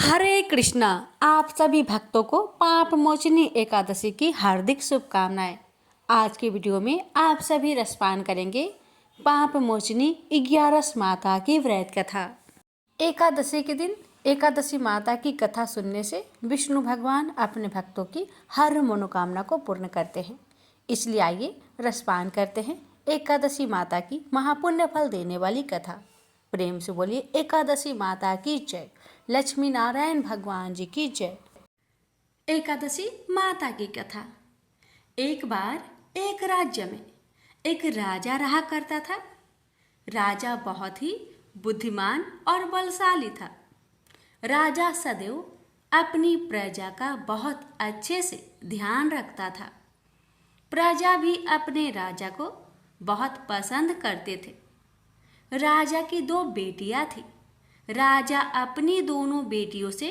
हरे कृष्णा। आप सभी भक्तों को पाप मोचनी एकादशी की हार्दिक शुभकामनाएं। आज की वीडियो में आप सभी रसपान करेंगे पाप मोचनी 11 माता की व्रत कथा। एकादशी के दिन एकादशी माता की कथा सुनने से विष्णु भगवान अपने भक्तों की हर मनोकामना को पूर्ण करते हैं। इसलिए आइए रसपान करते हैं एकादशी माता की महापुण्य फल देने वाली कथा। प्रेम से बोलिए एकादशी माता की जय। लक्ष्मी नारायण भगवान जी की जय। एकादशी माता की कथा। एक बार एक राज्य में एक राजा रहा करता था। राजा बहुत ही बुद्धिमान और बलशाली था। राजा सदैव अपनी प्रजा का बहुत अच्छे से ध्यान रखता था। प्रजा भी अपने राजा को बहुत पसंद करते थे। राजा की 2 बेटियां थीं। राजा अपनी दोनों बेटियों से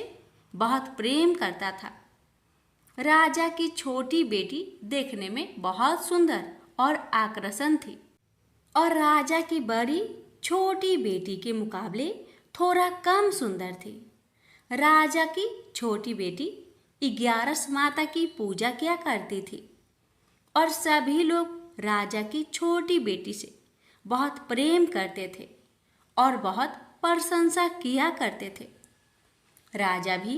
बहुत प्रेम करता था। राजा की छोटी बेटी देखने में बहुत सुंदर और आकर्षण थी और राजा की बड़ी छोटी बेटी के मुकाबले थोड़ा कम सुंदर थी। राजा की छोटी बेटी 11 माता की पूजा किया करती थी और सभी लोग राजा की छोटी बेटी से बहुत प्रेम करते थे और बहुत प्रशंसा किया करते थे। राजा भी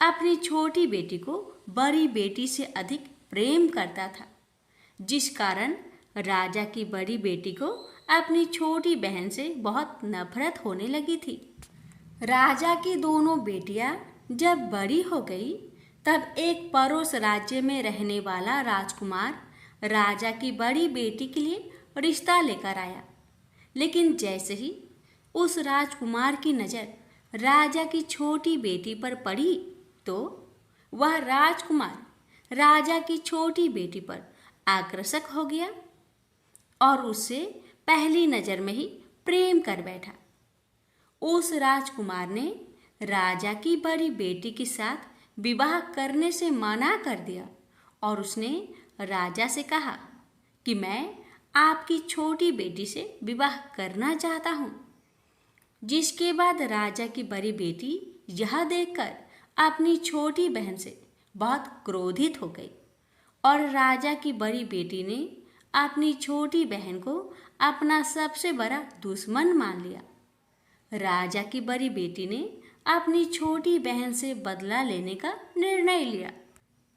अपनी छोटी बेटी को बड़ी बेटी से अधिक प्रेम करता था, जिस कारण राजा की बड़ी बेटी को अपनी छोटी बहन से बहुत नफरत होने लगी थी। राजा की दोनों बेटियां जब बड़ी हो गई तब एक पड़ोस राज्य में रहने वाला राजकुमार राजा की बड़ी बेटी के लिए रिश्ता लेकर आया। लेकिन जैसे ही उस राजकुमार की नज़र राजा की छोटी बेटी पर पड़ी तो वह राजकुमार राजा की छोटी बेटी पर आकर्षक हो गया और उससे पहली नज़र में ही प्रेम कर बैठा। उस राजकुमार ने राजा की बड़ी बेटी के साथ विवाह करने से मना कर दिया और उसने राजा से कहा कि मैं आपकी छोटी बेटी से विवाह करना चाहता हूँ। जिसके बाद राजा की बड़ी बेटी यह देखकर अपनी छोटी बहन से बहुत क्रोधित हो गई और राजा की बड़ी बेटी ने अपनी छोटी बहन को अपना सबसे बड़ा दुश्मन मान लिया। राजा की बड़ी बेटी ने अपनी छोटी बहन से बदला लेने का निर्णय लिया,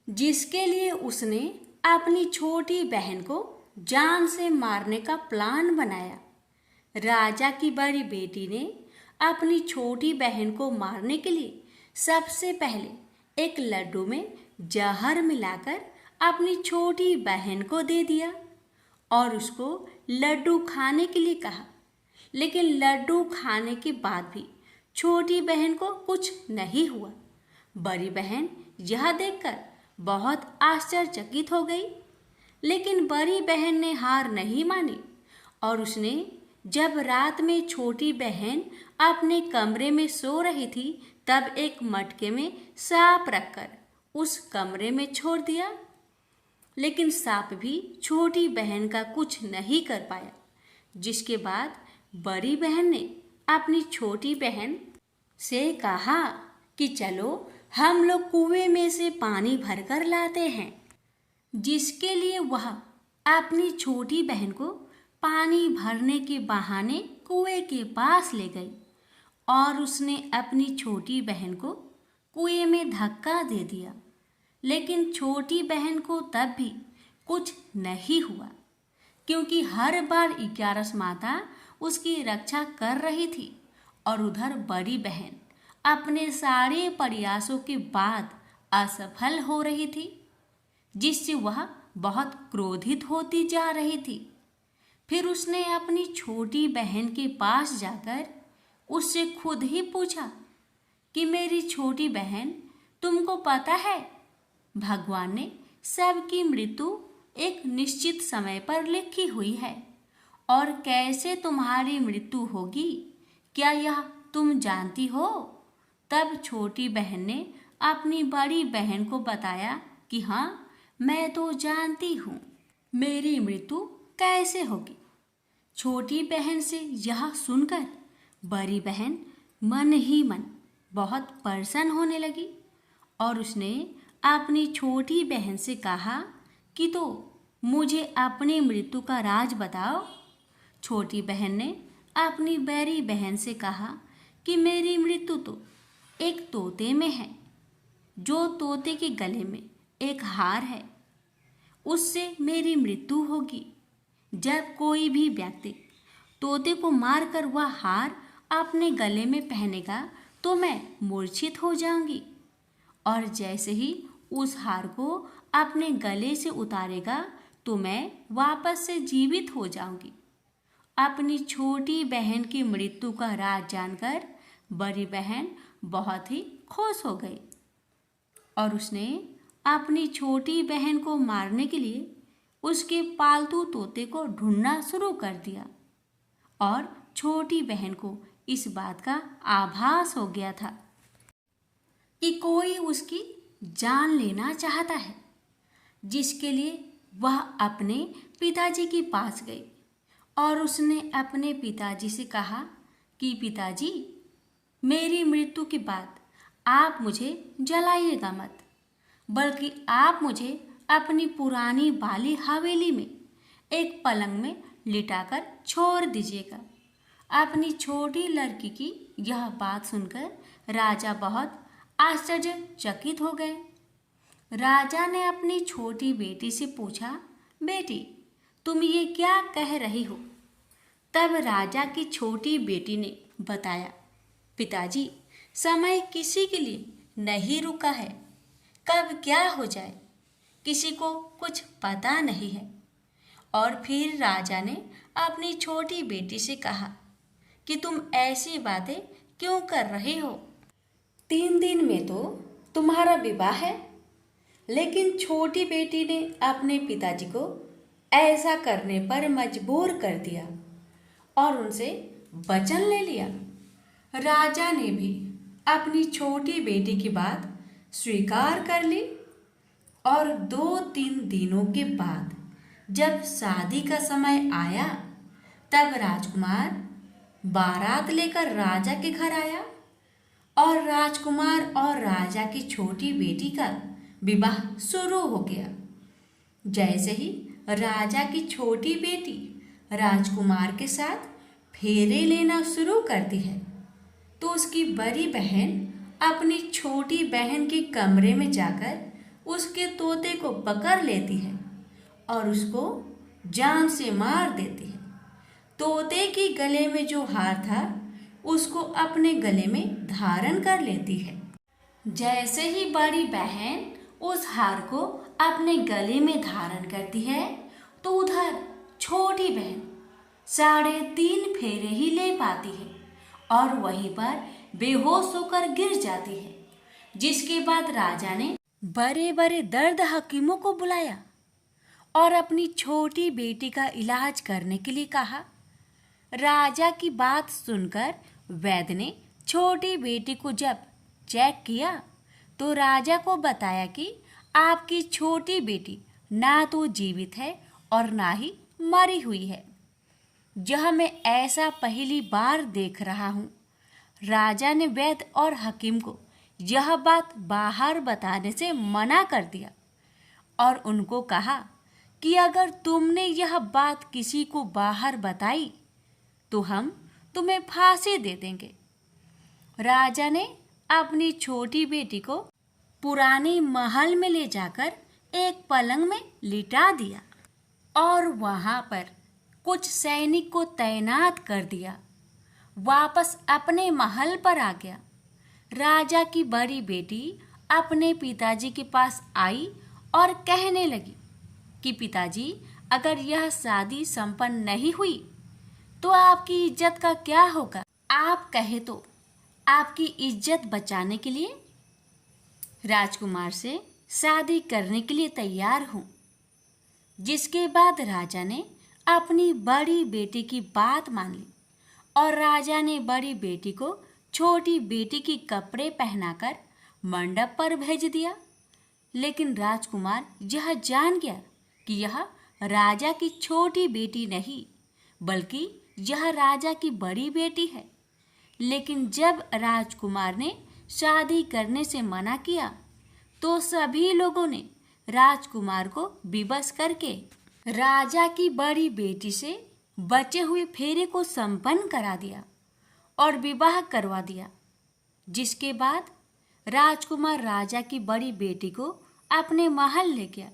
जिसके लिए उसने अपनी छोटी बहन को जान से मारने का प्लान बनाया। राजा की बड़ी बेटी ने अपनी छोटी बहन को मारने के लिए सबसे पहले एक लड्डू में जहर मिलाकर अपनी छोटी बहन को दे दिया और उसको लड्डू खाने के लिए कहा। लेकिन लड्डू खाने के बाद भी छोटी बहन को कुछ नहीं हुआ। बड़ी बहन यह देखकर बहुत आश्चर्यचकित हो गई। लेकिन बड़ी बहन ने हार नहीं मानी और उसने जब रात में छोटी बहन अपने कमरे में सो रही थी तब एक मटके में सांप रखकर उस कमरे में छोड़ दिया। लेकिन सांप भी छोटी बहन का कुछ नहीं कर पाया, जिसके बाद बड़ी बहन ने अपनी छोटी बहन से कहा कि चलो हम लोग कुएं में से पानी भरकर लाते हैं। जिसके लिए वह अपनी छोटी बहन को पानी भरने के बहाने कुएं के पास ले गई और उसने अपनी छोटी बहन को कुएं में धक्का दे दिया। लेकिन छोटी बहन को तब भी कुछ नहीं हुआ, क्योंकि हर बार 11 माता उसकी रक्षा कर रही थी और उधर बड़ी बहन अपने सारे प्रयासों के बाद असफल हो रही थी, जिससे वह बहुत क्रोधित होती जा रही थी। फिर उसने अपनी छोटी बहन के पास जाकर उससे खुद ही पूछा कि मेरी छोटी बहन, तुमको पता है भगवान ने सबकी मृत्यु एक निश्चित समय पर लिखी हुई है और कैसे तुम्हारी मृत्यु होगी, क्या यह तुम जानती हो? तब छोटी बहन ने अपनी बड़ी बहन को बताया कि हाँ, मैं तो जानती हूँ मेरी मृत्यु कैसे होगी। छोटी बहन से यह सुनकर बड़ी बहन मन ही मन बहुत प्रसन्न होने लगी और उसने अपनी छोटी बहन से कहा कि तो मुझे अपनी मृत्यु का राज बताओ। छोटी बहन ने अपनी बड़ी बहन से कहा कि मेरी मृत्यु तो एक तोते में है। जो तोते के गले में एक हार है, उससे मेरी मृत्यु होगी। जब कोई भी व्यक्ति तोते को मारकर वह हार अपने गले में पहनेगा तो मैं मूर्छित हो जाऊंगी, और जैसे ही उस हार को अपने गले से उतारेगा तो मैं वापस से जीवित हो जाऊंगी। अपनी छोटी बहन की मृत्यु का राज जानकर बड़ी बहन बहुत ही खुश हो गई और उसने अपनी छोटी बहन को मारने के लिए उसके पालतू तोते को ढूंढना शुरू कर दिया। और छोटी बहन को इस बात का आभास हो गया था कि कोई उसकी जान लेना चाहता है, जिसके लिए वह अपने पिताजी के पास गई और उसने अपने पिताजी से कहा कि पिताजी, मेरी मृत्यु के बाद आप मुझे जलाइएगा मत, बल्कि आप मुझे अपनी पुरानी वाली हवेली में एक पलंग में लिटाकर छोड़ दीजिएगा। अपनी छोटी लड़की की यह बात सुनकर राजा बहुत आश्चर्यचकित हो गए। राजा ने अपनी छोटी बेटी से पूछा, बेटी, तुम ये क्या कह रही हो? तब राजा की छोटी बेटी ने बताया, पिताजी, समय किसी के लिए नहीं रुका है, कब क्या हो जाए किसी को कुछ पता नहीं है। और फिर राजा ने अपनी छोटी बेटी से कहा कि तुम ऐसी बातें क्यों कर रहे हो? 3 दिन में तो तुम्हारा विवाह है। लेकिन छोटी बेटी ने अपने पिताजी को ऐसा करने पर मजबूर कर दिया और उनसे वचन ले लिया। राजा ने भी अपनी छोटी बेटी की बात स्वीकार कर ली और 2-3 दिनों के बाद जब शादी का समय आया तब राजकुमार बारात लेकर राजा के घर आया और राजकुमार और राजा की छोटी बेटी का विवाह शुरू हो गया। जैसे ही राजा की छोटी बेटी राजकुमार के साथ फेरे लेना शुरू करती है तो उसकी बड़ी बहन अपनी छोटी बहन के कमरे में जाकर उसके तोते को पकड़ लेती है और उसको जान से मार देती है। तोते के गले में जो हार था उसको अपने गले में धारण कर लेती है। जैसे ही बड़ी बहन उस हार को अपने गले में धारण करती है तो उधर छोटी बहन 3.5 फेरे ही ले पाती है और वहीं पर बेहोश होकर गिर जाती है। जिसके बाद राजा ने बड़े बड़े दर्द हकीमों को बुलाया और अपनी छोटी बेटी का इलाज करने के लिए कहा। राजा की बात सुनकर वैद्य ने छोटी बेटी को जब चेक किया तो राजा को बताया कि आपकी छोटी बेटी ना तो जीवित है और ना ही मरी हुई है। यह मैं ऐसा पहली बार देख रहा हूँ। राजा ने वैद्य और हकीम को यह बात बाहर बताने से मना कर दिया और उनको कहा कि अगर तुमने यह बात किसी को बाहर बताई तो हम तुम्हें फांसी दे देंगे। राजा ने अपनी छोटी बेटी को पुराने महल में ले जाकर एक पलंग में लिटा दिया और वहां पर कुछ सैनिक को तैनात कर दिया। वापस अपने महल पर आ गया। राजा की बड़ी बेटी अपने पिताजी के पास आई और कहने लगी कि पिताजी, अगर यह शादी संपन्न नहीं हुई तो आपकी इज्जत का क्या होगा? आप कहे तो आपकी इज्जत बचाने के लिए राजकुमार से शादी करने के लिए तैयार हूँ। जिसके बाद राजा ने अपनी बड़ी बेटी की बात मान ली और राजा ने बड़ी बेटी को छोटी बेटी की कपड़े पहनाकर मंडप पर भेज दिया। लेकिन राजकुमार यह जान गया कि यह राजा की छोटी बेटी नहीं बल्कि यह राजा की बड़ी बेटी है। लेकिन जब राजकुमार ने शादी करने से मना किया तो सभी लोगों ने राजकुमार को विवश करके राजा की बड़ी बेटी से बचे हुए फेरे को संपन्न करा दिया और विवाह करवा दिया। जिसके बाद राजकुमार राजा की बड़ी बेटी को अपने महल ले गया।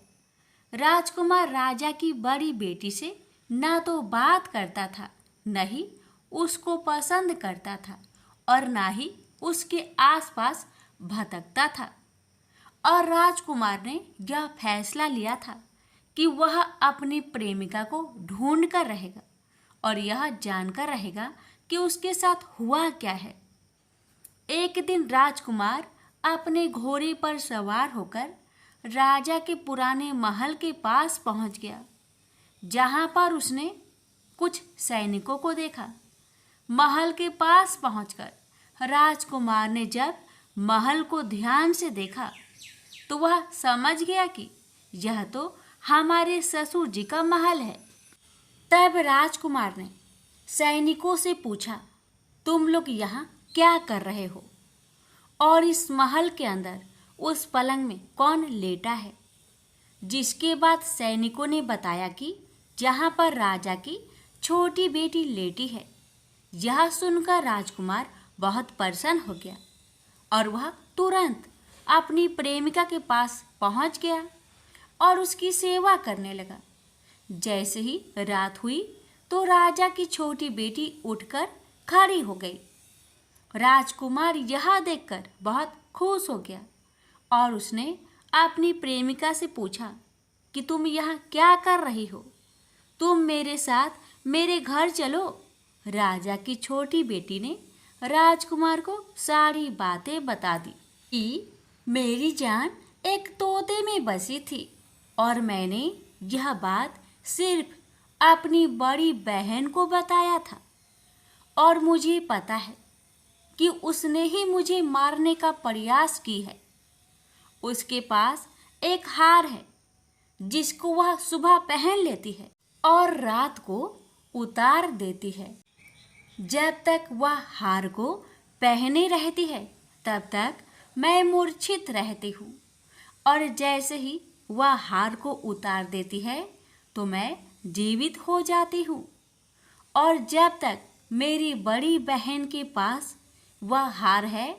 राजकुमार राजा की बड़ी बेटी से ना तो बात करता था, न ही उसको पसंद करता था और ना ही उसके आसपास भटकता था। और राजकुमार ने यह फैसला लिया था कि वह अपनी प्रेमिका को ढूंढ कर रहेगा और यह जानकर रहेगा कि उसके साथ हुआ क्या है। एक दिन राजकुमार अपने घोड़े पर सवार होकर राजा के पुराने महल के पास पहुंच गया, जहां पर उसने कुछ सैनिकों को देखा। महल के पास पहुंचकर राजकुमार ने जब महल को ध्यान से देखा तो वह समझ गया कि यह तो हमारे ससुर जी का महल है। तब राजकुमार ने सैनिकों से पूछा, तुम लोग यहाँ क्या कर रहे हो और इस महल के अंदर उस पलंग में कौन लेटा है? जिसके बाद सैनिकों ने बताया कि जहाँ पर राजा की छोटी बेटी लेटी है। यह सुनकर राजकुमार बहुत प्रसन्न हो गया और वह तुरंत अपनी प्रेमिका के पास पहुंच गया और उसकी सेवा करने लगा। जैसे ही रात हुई तो राजा की छोटी बेटी उठकर खड़ी हो गई। राजकुमार यह देखकर बहुत खुश हो गया और उसने अपनी प्रेमिका से पूछा कि तुम यहाँ क्या कर रही हो? तुम मेरे साथ मेरे घर चलो। राजा की छोटी बेटी ने राजकुमार को सारी बातें बता दी कि मेरी जान एक तोते में बसी थी और मैंने यह बात सिर्फ अपनी बड़ी बहन को बताया था और मुझे पता है कि उसने ही मुझे मारने का प्रयास की है। उसके पास एक हार है जिसको वह सुबह पहन लेती है और रात को उतार देती है। जब तक वह हार को पहने रहती है तब तक मैं मूर्छित रहती हूँ और जैसे ही वह हार को उतार देती है तो मैं जीवित हो जाती हूँ और जब तक मेरी बड़ी बहन के पास वह हार है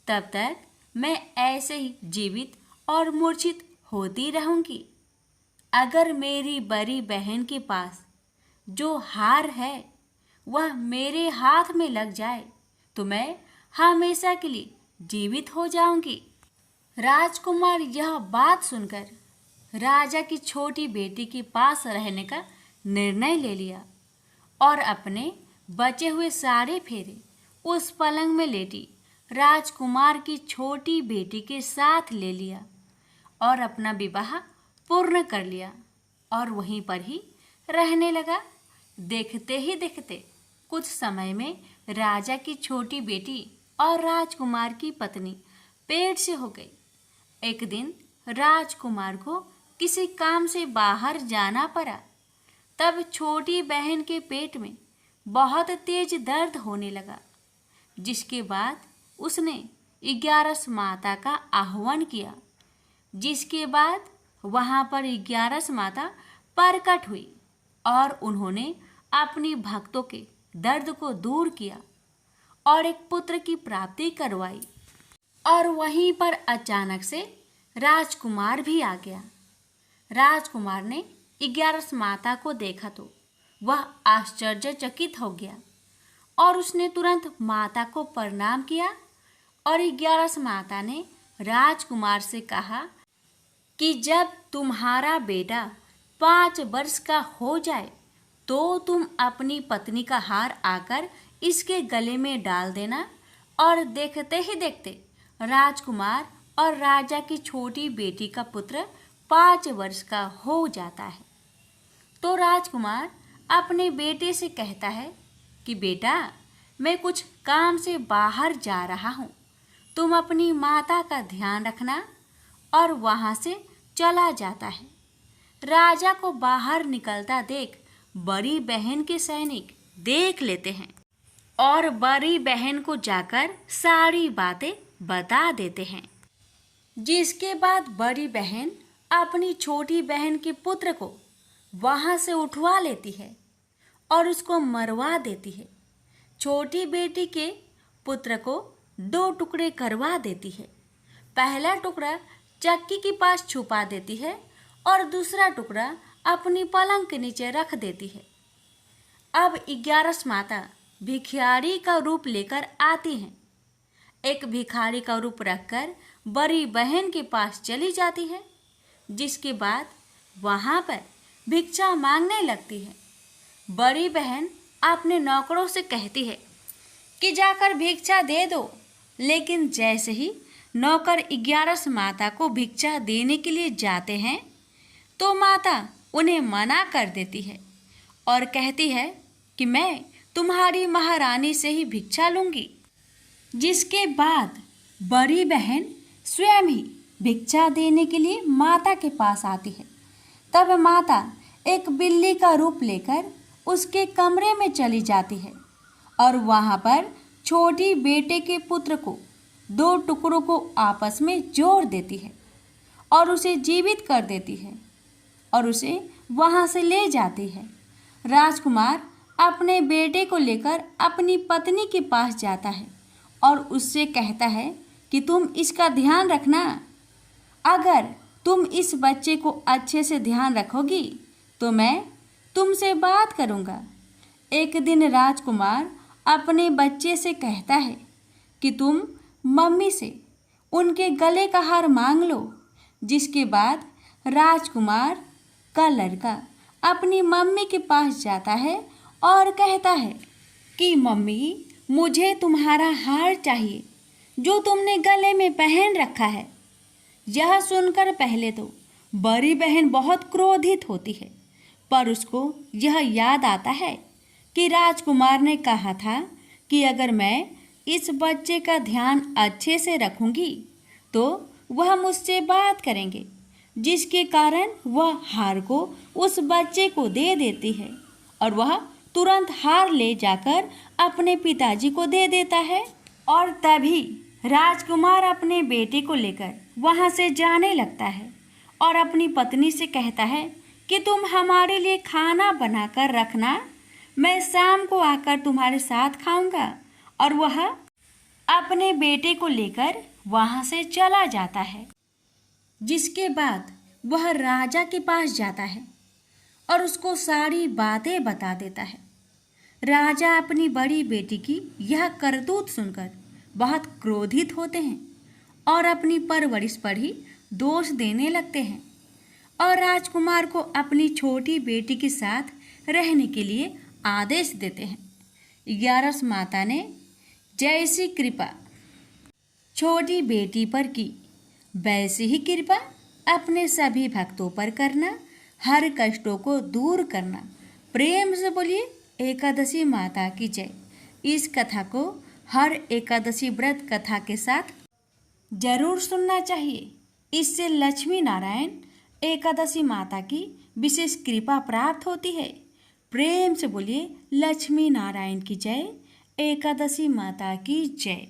तब तक मैं ऐसे ही जीवित और मूर्छित होती रहूँगी। अगर मेरी बड़ी बहन के पास जो हार है वह मेरे हाथ में लग जाए तो मैं हमेशा के लिए जीवित हो जाऊंगी। राजकुमार यह बात सुनकर राजा की छोटी बेटी के पास रहने का निर्णय ले लिया और अपने बचे हुए सारे फेरे उस पलंग में लेटी राजकुमार की छोटी बेटी के साथ ले लिया और अपना विवाह पूर्ण कर लिया और वहीं पर ही रहने लगा। देखते ही देखते कुछ समय में राजा की छोटी बेटी और राजकुमार की पत्नी पेट से हो गई। एक दिन राजकुमार को किसी काम से बाहर जाना पड़ा। तब छोटी बहन के पेट में बहुत तेज दर्द होने लगा, जिसके बाद उसने 11 माता का आह्वान किया। जिसके बाद वहाँ पर 11 माता प्रकट हुई और उन्होंने अपनी भक्तों के दर्द को दूर किया और एक पुत्र की प्राप्ति करवाई। और वहीं पर अचानक से राजकुमार भी आ गया। राजकुमार ने 11 माता को देखा तो वह आश्चर्यचकित हो गया और उसने तुरंत माता को प्रणाम किया और 11 माता ने राजकुमार से कहा कि जब तुम्हारा बेटा 5 वर्ष का हो जाए तो तुम अपनी पत्नी का हार आकर इसके गले में डाल देना। और देखते ही देखते राजकुमार और राजा की छोटी बेटी का पुत्र 5 वर्ष का हो जाता है। तो राजकुमार अपने बेटे से कहता है कि बेटा, मैं कुछ काम से बाहर जा रहा हूँ, तुम अपनी माता का ध्यान रखना। और वहाँ से चला जाता है। राजा को बाहर निकलता देख बड़ी बहन के सैनिक देख लेते हैं और बड़ी बहन को जाकर सारी बातें बता देते हैं। जिसके बाद बड़ी बहन अपनी छोटी बहन के पुत्र को वहां से उठवा लेती है और उसको मरवा देती है। छोटी बेटी के पुत्र को 2 टुकड़े करवा देती है। पहला टुकड़ा चक्की के पास छुपा देती है और दूसरा टुकड़ा अपनी पलंग के नीचे रख देती है। अब 11 माता भिखारी का रूप लेकर आती हैं। एक भिखारी का रूप रखकर बड़ी बहन के पास चली जाती है। जिसके बाद वहाँ पर भिक्षा मांगने लगती है। बड़ी बहन अपने नौकरों से कहती है कि जाकर भिक्षा दे दो, लेकिन जैसे ही नौकर 11 माता को भिक्षा देने के लिए जाते हैं तो माता उन्हें मना कर देती है और कहती है कि मैं तुम्हारी महारानी से ही भिक्षा लूँगी। जिसके बाद बड़ी बहन स्वयं ही भिक्षा देने के लिए माता के पास आती है। तब माता एक बिल्ली का रूप लेकर उसके कमरे में चली जाती है और वहाँ पर छोटी बेटे के पुत्र को 2 टुकड़ों को आपस में जोड़ देती है और उसे जीवित कर देती है और उसे वहाँ से ले जाती है। राजकुमार अपने बेटे को लेकर अपनी पत्नी के पास जाता है और उससे कहता है कि तुम इसका ध्यान रखना। अगर तुम इस बच्चे को अच्छे से ध्यान रखोगी तो मैं तुमसे बात करूँगा। एक दिन राजकुमार अपने बच्चे से कहता है कि तुम मम्मी से उनके गले का हार मांग लो। जिसके बाद राजकुमार का लड़का अपनी मम्मी के पास जाता है और कहता है कि मम्मी, मुझे तुम्हारा हार चाहिए जो तुमने गले में पहन रखा है। यह सुनकर पहले तो बड़ी बहन बहुत क्रोधित होती है, पर उसको यह याद आता है कि राजकुमार ने कहा था कि अगर मैं इस बच्चे का ध्यान अच्छे से रखूंगी तो वह मुझसे बात करेंगे। जिसके कारण वह हार को उस बच्चे को दे देती है और वह तुरंत हार ले जाकर अपने पिताजी को दे देता है। और तभी राजकुमार अपने बेटे को लेकर वहाँ से जाने लगता है और अपनी पत्नी से कहता है कि तुम हमारे लिए खाना बनाकर रखना, मैं शाम को आकर तुम्हारे साथ खाऊंगा। और वह अपने बेटे को लेकर वहाँ से चला जाता है। जिसके बाद वह राजा के पास जाता है और उसको सारी बातें बता देता है। राजा अपनी बड़ी बेटी की यह करतूत सुनकर बहुत क्रोधित होते हैं और अपनी परवरिश पर ही दोष देने लगते हैं और राजकुमार को अपनी छोटी बेटी के साथ रहने के लिए आदेश देते हैं। 11 माता ने जैसी कृपा छोटी बेटी पर की, वैसी ही कृपा अपने सभी भक्तों पर करना, हर कष्टों को दूर करना। प्रेम से बोलिए एकादशी माता की जय। इस कथा को हर एकादशी व्रत कथा के साथ जरूर सुनना चाहिए। इससे लक्ष्मी नारायण एकादशी माता की विशेष कृपा प्राप्त होती है। प्रेम से बोलिए लक्ष्मी नारायण की जय, एकादशी माता की जय।